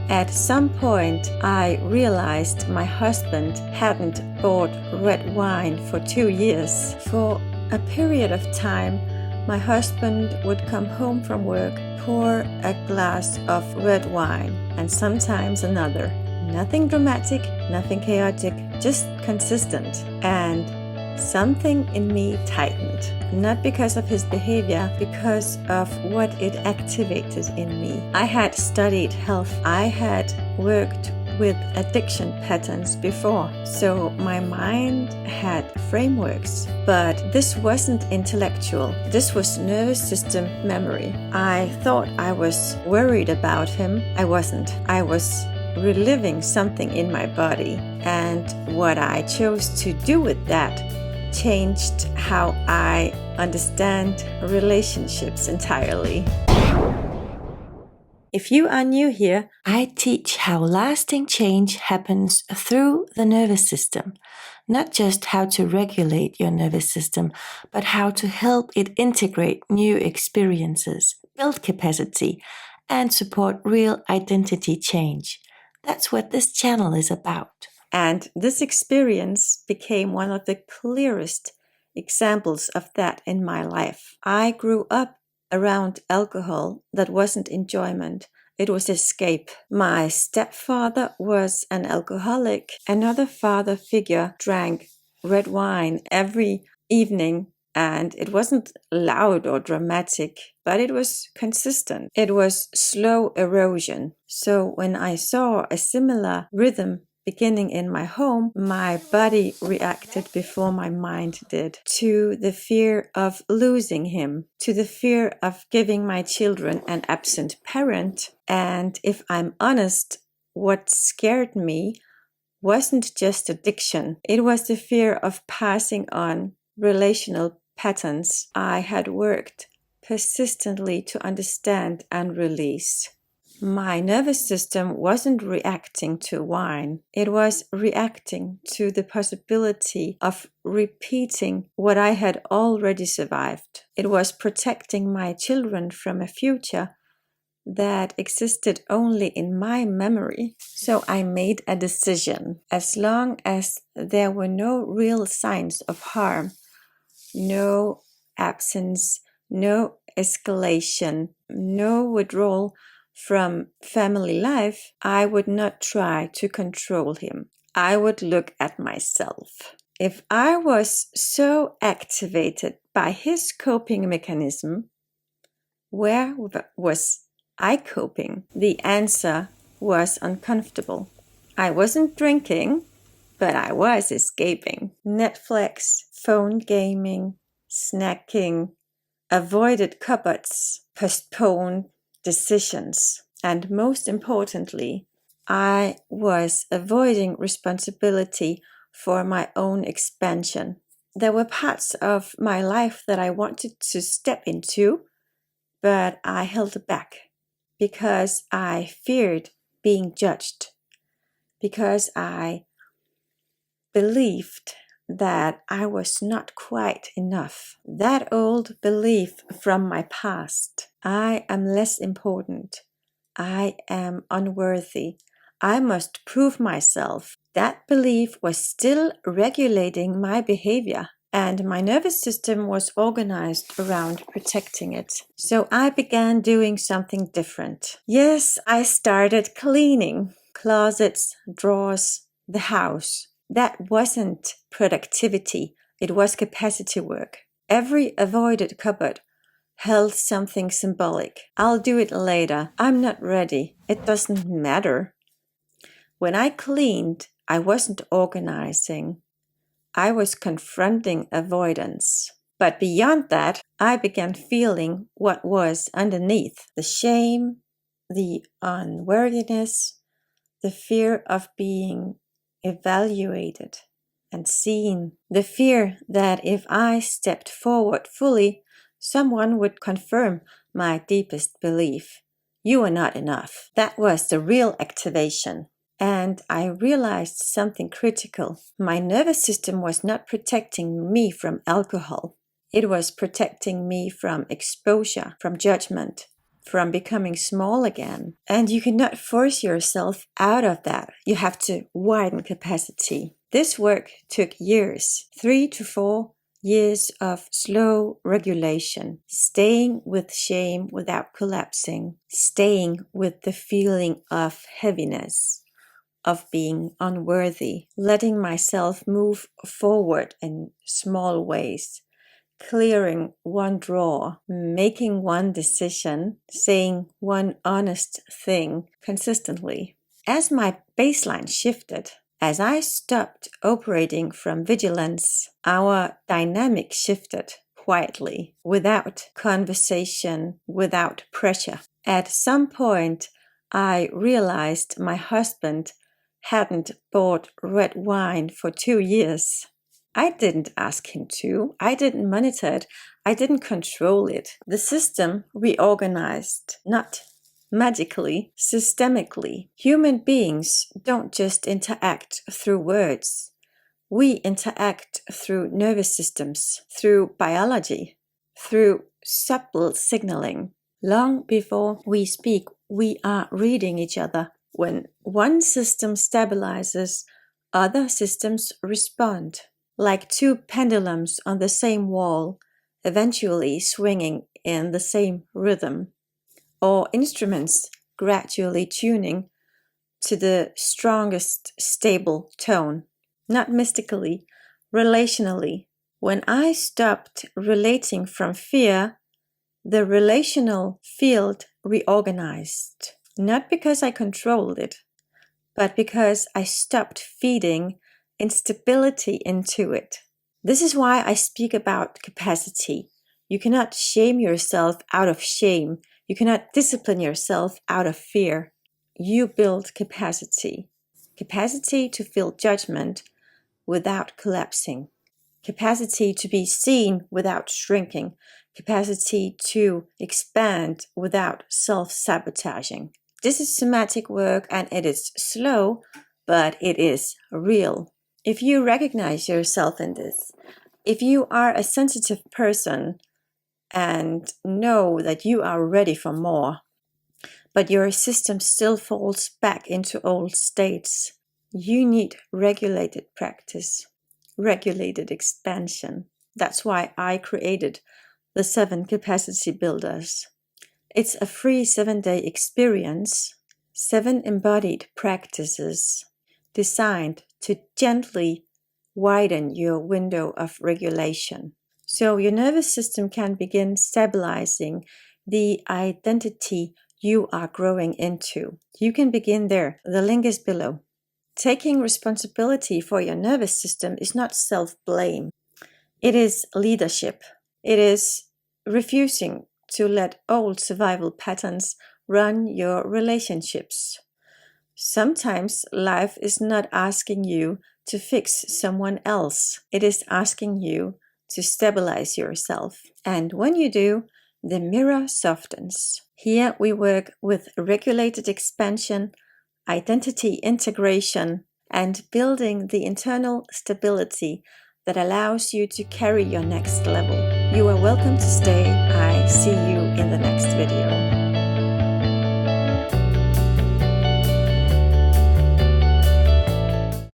At some point, I realized my husband hadn't bought red wine for 2 years. For a period of time, my husband would come home from work, pour a glass of red wine, and sometimes another. Nothing dramatic, nothing chaotic, just consistent. And something in me tightened. Not because of his behavior, because of what it activated in me. I had studied health. I had worked with addiction patterns before, so my mind had frameworks. But this wasn't intellectual. This was nervous system memory. I thought I was worried about him. I wasn't. I was reliving something in my body. And what I chose to do with that changed how I understand relationships entirely. If you are new here, I teach how lasting change happens through the nervous system. Not just how to regulate your nervous system, but how to help it integrate new experiences, build capacity, and support real identity change. That's what this channel is about. And this experience became one of the clearest examples of that in my life. I grew up around alcohol that wasn't enjoyment. It was escape. My stepfather was an alcoholic. Another father figure drank red wine every evening, and it wasn't loud or dramatic, but it was consistent. It was slow erosion. So when I saw a similar rhythm beginning in my home, my body reacted before my mind did to the fear of losing him, to the fear of giving my children an absent parent. And if I'm honest, what scared me wasn't just addiction. It was the fear of passing on relational patterns I had worked persistently to understand and release. My nervous system wasn't reacting to wine. It was reacting to the possibility of repeating what I had already survived. It was protecting my children from a future that existed only in my memory. So I made a decision. As long as there were no real signs of harm, no absence, no escalation, no withdrawal from family life, I would not try to control him. I would look at myself. If I was so activated by his coping mechanism, where was I coping? The answer was uncomfortable. I wasn't drinking, but I was escaping. Netflix, phone gaming, snacking, avoided cupboards, postponed decisions, and most importantly, I was avoiding responsibility for my own expansion. There were parts of my life that I wanted to step into, but I held back because I feared being judged, because I believed that I was not quite enough. That old belief from my past, I am less important, I am unworthy, I must prove myself. That belief was still regulating my behavior, and my nervous system was organized around protecting it. So I began doing something different. Yes, I started cleaning closets, drawers, the house. That wasn't productivity, it was capacity work. Every avoided cupboard held something symbolic. I'll do it later. I'm not ready. It doesn't matter. When I cleaned, I wasn't organizing. I was confronting avoidance. But beyond that, I began feeling what was underneath: the shame, the unworthiness, the fear of being evaluated and seen, the fear that if I stepped forward fully, someone would confirm my deepest belief: you are not enough. That was the real activation. And I realized something critical. My nervous system was not protecting me from alcohol. It was protecting me from exposure, from judgment, from becoming small again. And you cannot force yourself out of that. You have to widen capacity. This work took years, 3 to 4 years of slow regulation, staying with shame without collapsing, staying with the feeling of heaviness, of being unworthy, letting myself move forward in small ways, clearing one drawer, making one decision, saying one honest thing consistently. As my baseline shifted, as I stopped operating from vigilance, our dynamic shifted quietly, without conversation, without pressure. At some point, I realized my husband hadn't bought red wine for 2 years. I didn't ask him to. I didn't monitor it. I didn't control it. The system reorganized, not magically, systemically. Human beings don't just interact through words. We interact through nervous systems, through biology, through subtle signaling. Long before we speak, we are reading each other. When one system stabilizes, other systems respond. Like two pendulums on the same wall, eventually swinging in the same rhythm, or instruments gradually tuning to the strongest stable tone, not mystically, relationally. When I stopped relating from fear, the relational field reorganized, not because I controlled it, but because I stopped feeding instability into it. This is why I speak about capacity. You cannot shame yourself out of shame. You cannot discipline yourself out of fear. You build capacity. Capacity to feel judgment without collapsing. Capacity to be seen without shrinking. Capacity to expand without self-sabotaging. This is somatic work and it is slow, but it is real. If you recognize yourself in this, if you are a sensitive person and know that you are ready for more, but your system still falls back into old states, you need regulated practice, regulated expansion. That's why I created the 7 capacity builders. It's a free 7-day experience, 7 embodied practices designed to gently widen your window of regulation. So your nervous system can begin stabilizing the identity you are growing into. You can begin there. The link is below. Taking responsibility for your nervous system is not self-blame. It is leadership. It is refusing to let old survival patterns run your relationships. Sometimes life is not asking you to fix someone else. It is asking you to stabilize yourself. And when you do, the mirror softens. Here we work with regulated expansion, identity integration, and building the internal stability that allows you to carry your next level. You are welcome to stay. I see you in the next video.